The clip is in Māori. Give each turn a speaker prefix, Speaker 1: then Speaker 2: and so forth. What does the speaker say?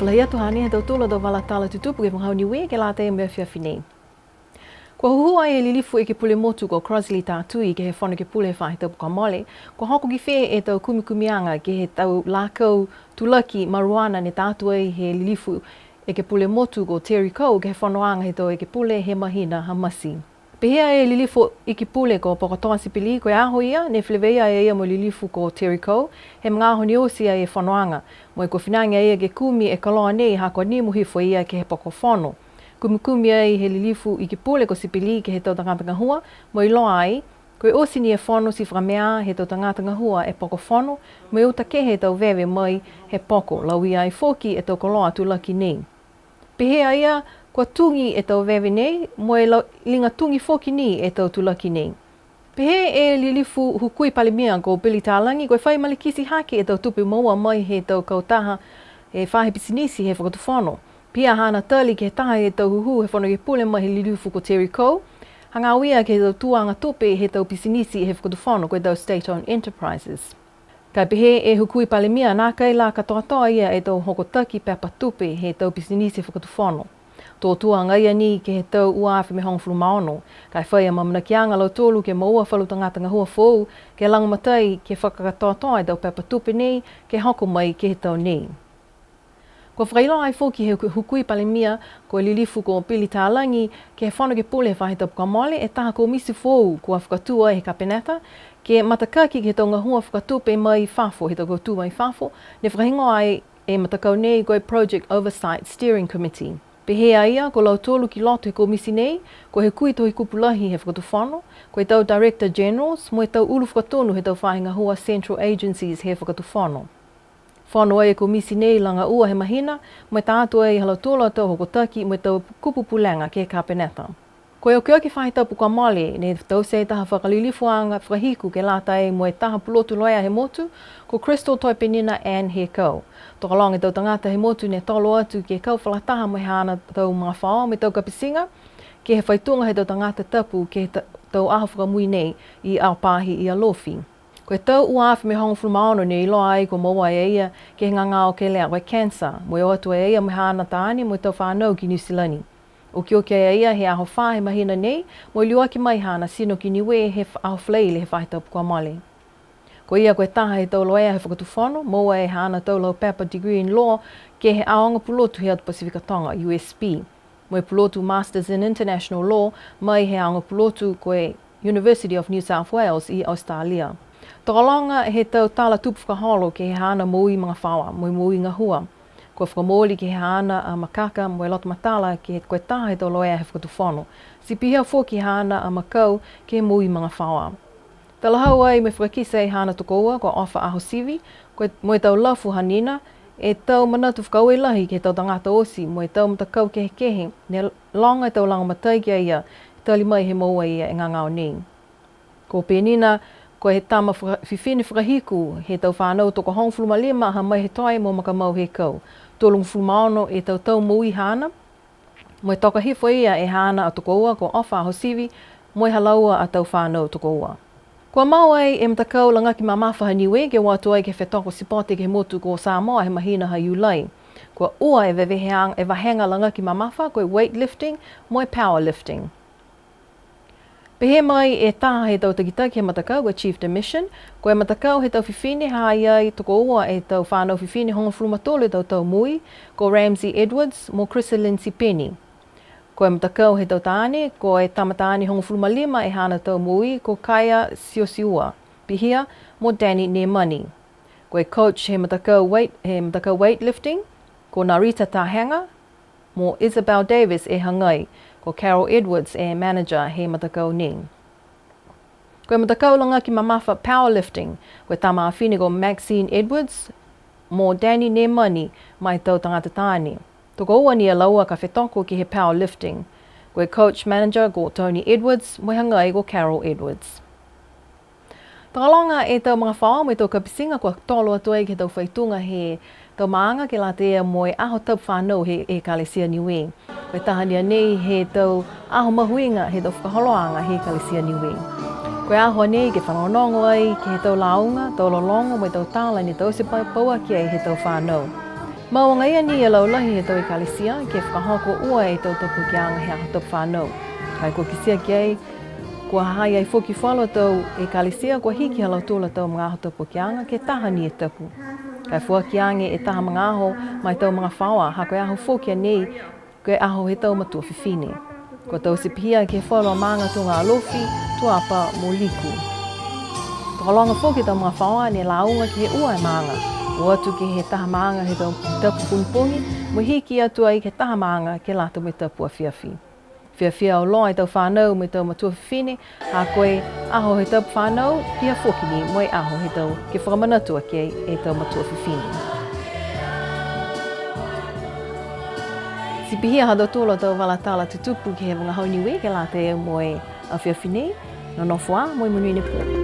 Speaker 1: whalahia tuhani he tau tula do wala tala tutupu ke whangau niwe ke la te mea whiawhi nei. Kua huhua e lilifu e ke pule motu ko Crosley tātui ke he whana ke pule whahe tau puka mole, kua hoko ki whē e tau kumikumianga ke he tau lākau tulaki maruana ne tātua i he lilifu e ke pule motu ko Terry Coe ke he whanoanga he tau e ke pule he mahina hamasi. Pehea e lilifu i ki pule ko Pokotoa Sipili koe aho ia, ne wheleweia e ia mo lilifu ko Terry Coe, he mga aho ni osia e whanoanga, mo e ko whinanga ia ke kumi e kaloa nei hako ni muhifo ia ke he poko whono. Kumikumi ai he lilifu i ki pule ko Sipili ke he tau tangata ngahua, mo i loa ai, koe osini e whono si whamea he tau tangata ngahua e poko whono, mo i uta ke he tau vewe mai he poko, lau ia ai foki e tau koloa tulaki nei. Pehea ia, kua tungi e tau vewe nei, mo e linga tungi foki ni e tau tulaki nei. Pehe e lilifu hukui palimia ko Billy Tālangi, koe whai malikisi haki e tau tupi maua mai he tau kautaha e whahe pisinisi he whakatuwhono. Pia hana tali ke he taha e tau huhu he whono ke pule mai he lilifu ko Terry Coe, hanga wia ke he tau tuanga tope he tau pisinisi he whakatuwhono koe tau state-owned enterprises. Kai pehe e hukui palimia nā kai la katoa ia e tau hokotaki pepa tupe he tau pisinisi he whakatuwhono. Tō tuanga ia ni ke he tau uawhi me hongfulu maono. Kai whaia mamana ki anga lau tōlu ke maua whalu tangata ngahua fōu, ke langamatai ke whakakatoa e tau pepa tupe nei, ke hoko mai ke he tau nei. Ko whakailo ai fōki he hukui palimia ko lilifu ko Billy Tālangi ke he whano ke pule whahe tau puka mole e taha ko misi fōu kua whakatua he kapeneta, ke matakaki ke he tau ngahua whakatupe mai whafo, he tau koutua mai whafo, ne whakahingo ai e matakau nei koe Project Oversight Steering Committee. Pehea ia, ko lau tōlu ki loto he komisi nei, ko he kui tohi kupulahi he whakatuwhano, ko he tau Director Generals, mo he tau ulu whakatonu he tau whahinga hua Central Agencies he whakatuwhano. Whano ai e komisi nei langa ua he mahina, mo he tātua e halau tōla tau hokotaki, mo he tau kupupulanga ke kapeneta. Ko e o kia ki whahe tau puka male, ne tau se taha whakalilifuanga whahiku ke lata e mo e taha pulotu loia he motu, ko Crystal Toipenina Anne he kau. Toka longa tau tangata he motu ne tolo atu ke kau whalataha mo he hana tau mga whao me tau kapisinga, ke he whaitunga he tau tangata tapu ke he tau aho whakamui nei i Aopahi i Alofi. Ko e tau uawhi me hongfulu maono ne i loa ai ko maua e ia ke he ngangao ke lea koe cancer, mo e o atu e ia mo he hana taani mo e tau whanau ki New Zealand. O ki oke e ia he aho whahe mahina nei, mo i liua ki mai hana sino ki niwe he aho whaleile he whahe tau pukua male. Ko ia koe taha he tau loea he whakatuwhono, moa e hana tau lau Papa Degree in Law ke he aonga pulotu he atu Pasifika Tonga, USP. Mo e pulotu Masters in International Law, mai he aonga pulotu koe University of New South Wales i Australia. Toka longa he tau tala tupu whakaholo ke he hana moui mga whawa, mo i moui ngahua. Ko whakamoli ke he hana a makaka mo e loto matala ke he koe taha he tau loea he whakatuwhono. Si pihia fō ki hana a makau ke he moui mga whawa. Tala hau ai me whakakisa e hana tukoua ko Ofa Aho Sivi, mo e tau lafu hanina, e tau manatu whakau e lahi ke tau tangata osi, mo e tau matakau kehe, ne longa e tau langa matai kia ia, tali mai he maua ia e ngangao nei. Ko penina, ko he tama whiwhine whakahiku, he tau whanau toko hongfulu malima ha mai he toi mo makamau he kau. Tōlungu fulmaono e tau mui hana, mo e toka hifo ia e hana a tukoua ko Ofa Aho Sivi, mo e halaua a tau whanau tukoua. Kua mau ai e mtakau langa ki mamafaha niwe ke watu ai ke whetoko sipote ke motu ko Samoa he mahina ha Iulai. Kua ua e wahenga langa ki mamafa koe weightlifting mo e powerlifting. Pehe mai e taha he tau takitaki he matakau koe Chief Demission, koe matakau he tau whiwhine hai ai toko ua e tau whanau whiwhine honga flumatole tau mui, ko Ramsey Edwards mo Chrysalyn Sipeni. Ko e matakau he tau tāne, ko e tamatāne honga fulumalima e hana tau mui, ko Kaya Siosiua, pihia mo Danny Nemani. Ko e coach he matakau weightlifting, ko Narita Tahanga, mo Isabel Davis e hangai, ko Carol Edwards e manager he matakau ni. Ko e matakau langa ki mamafa powerlifting, ko e tama awhine ko Maxine Edwards, mo Danny Nemani mai tau tangata tāne. Toko ua ni a laua ka whetoko ki he powerlifting. Ko e coach manager ko Tony Edwards, mo hangai ko Carol Edwards. Takalonga e tau mga whao me tau kapisinga ko tolo atu ai ke tau whaitunga he tau maanga ke la te mo e aho tau whanau he e Kalesia Niue. Ko e tahania nei he tau aho mahuinga he tau whakaholoanga he Kalesia Niue. Ko e aho nei ke whanonongo ai ke he tau launga, tau lolongo mo e tau tala ni tau se paua ki ai he tau whanau. Mau ngai ani e lau lahi e tau e kalisia ke whakahoko ua e tau tapu ki anga hea tapu whanau. Kai ko kisia ki ai, kua hai ai whoki whalo tau e kalisia kua hiki halau tūla tau mga aho tapu ki anga ke taha ni e tapu. Kai fua ki ange e taha mga aho mai tau mga whaua ha koe aho whoki anei koe aho he tau matua whiwhine. Ko tau se pihia ke whalo maanga tō ngā alofi, tuapa mo liku. Tokalonga whoki tau mga whaua ne launga ki he ua e maanga. O atu ke he taha maanga he tau tapu punpungi, mo hiki atu ai ke taha maanga ke lato me tapu a whiawhi. Whiawhia o loa i tau whanau me tau matua whiwhine, a koe aho he tapu whanau, pia whoki ni mo e aho he tau ke whakamanatua ke e tau matua whiwhine. Si pihia hado tōla tau walatala tutupu ki he wanga hauniwe ke late e mo e a whiawhi nei, no nofua mo i munui ne pō.